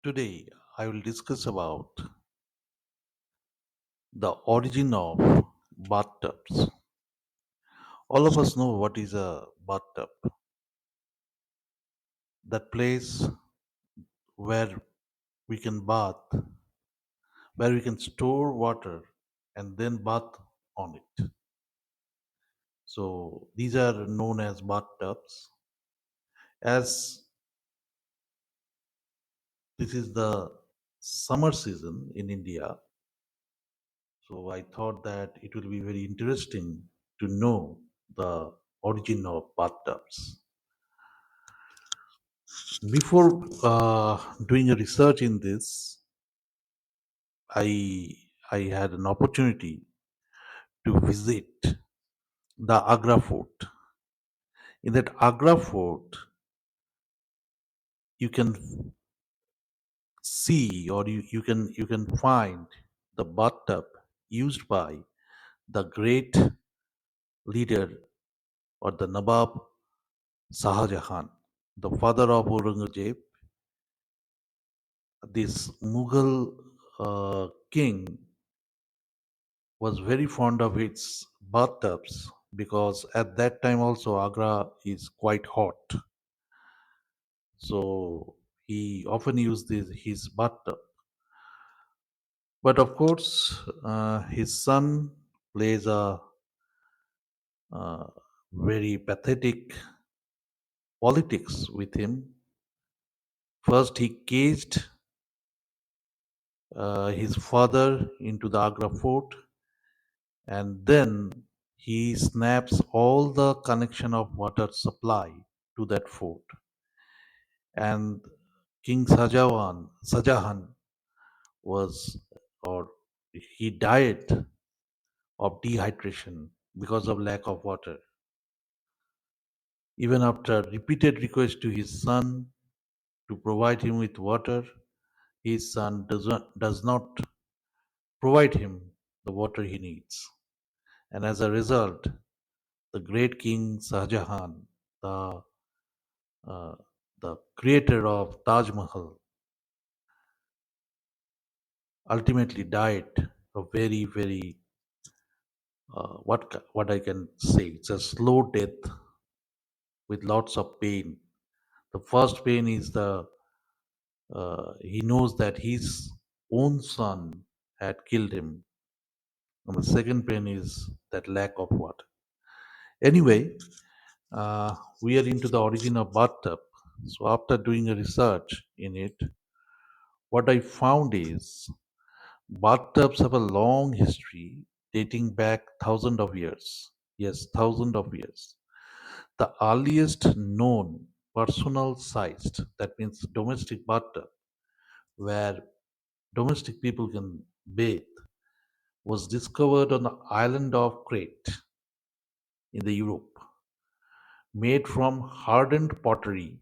Today, I will discuss about the origin of bathtubs. All of us know what is a bathtub. That place where we can bath, where we can store water and then bath on it. So these are known as bathtubs. As this is the summer season in India, so I thought that it will be very interesting to know the origin of bathtubs. Before doing a research in this, I I had an opportunity to visit the Agra Fort. In that Agra Fort, you can see or you can find the bathtub used by the great leader or the Nawab Shah Jahan, the father of Aurangzeb. This Mughal king was very fond of its bathtubs because at that time also Agra is quite hot. So he often used his bathtub. But of course, his son plays a uh, very pathetic politics with him. First, he caged his father into the Agra fort, and then he snaps all the connection of water supply to that fort. And King Sajahan was, or he died of dehydration because of lack of water. Even after repeated requests to his son to provide him with water, his son does not provide him the water he needs. And as a result, the great King Shahjahan, the uh, the creator of Taj Mahal, ultimately died a very what I can say. It's a slow death with lots of pain. The first pain is the he knows that his own son had killed him, and the second pain is that lack of water. Anyway, we are into the origin of bathtub. So after doing a research in it, what I found is bathtubs have a long history dating back thousands of years. Yes, thousands of years. The earliest known personal sized, that means domestic bathtub, where domestic people can bathe, was discovered on the island of Crete in the Europe, made from hardened pottery,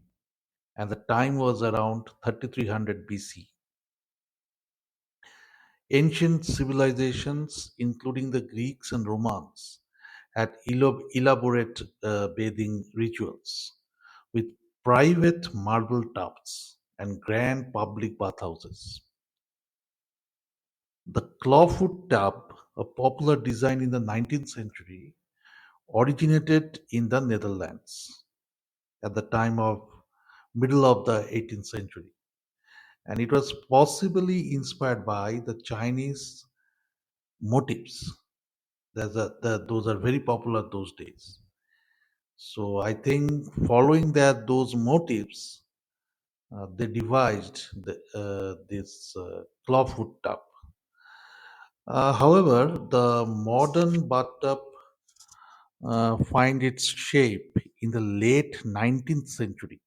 and the time was around 3300 BC. Ancient civilizations, including the Greeks and Romans, had elaborate bathing rituals with private marble tubs and grand public bathhouses. The clawfoot tub, a popular design in the 19th century, originated in the Netherlands at the time of middle of the 18th century, and it was possibly inspired by the Chinese motifs. Those are very popular those days. So I think following that those motifs, they devised this clawfoot tub. However, the modern bathtub find its shape in the late 19th century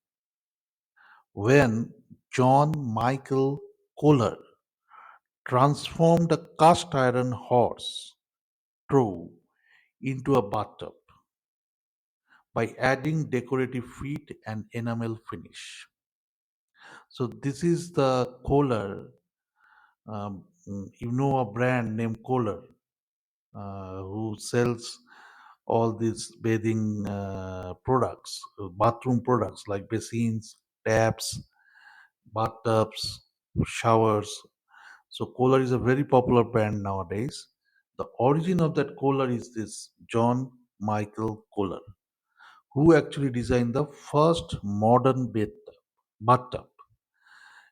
when John Michael Kohler transformed a cast iron horse trough into a bathtub by adding decorative feet and enamel finish. So this is the Kohler. You know a brand named Kohler who sells all these bathing products, bathroom products like basins, taps, bathtubs. showers. So Kohler is a very popular brand nowadays. The origin of that Kohler is this John Michael Kohler, who actually designed the first modern bathtub,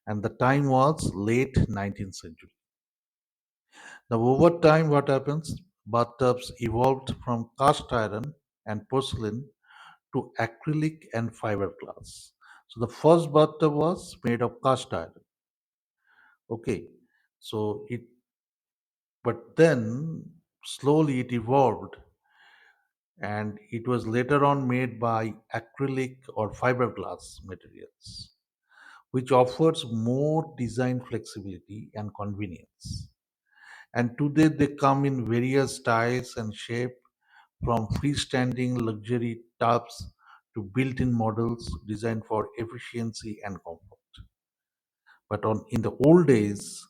and the time was late 19th century. Now, over time, what happens? Bathtubs evolved from cast iron and porcelain to acrylic and fiberglass. So the first bathtub was made of cast iron. Okay, so it, but then slowly it evolved, and it was later on made by acrylic or fiberglass materials, which offers more design flexibility and convenience. And today they come in various styles and shape, from freestanding luxury tubs to built-in models designed for efficiency and comfort. But in the old days,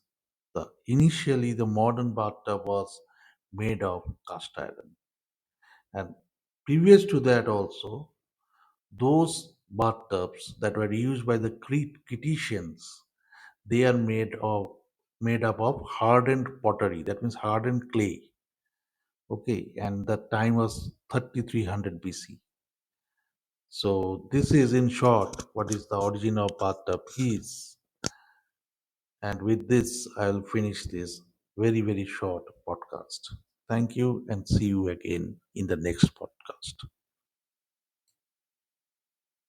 initially the modern bathtub was made of cast iron. And previous to that also, those bathtubs that were used by the Cretans, they are made up of hardened pottery. That means hardened clay. Okay, and the time was 3300 BC. So this is in short what is the origin of bathtub is. And with this, I'll finish this very short podcast. Thank you and see you again in the next podcast.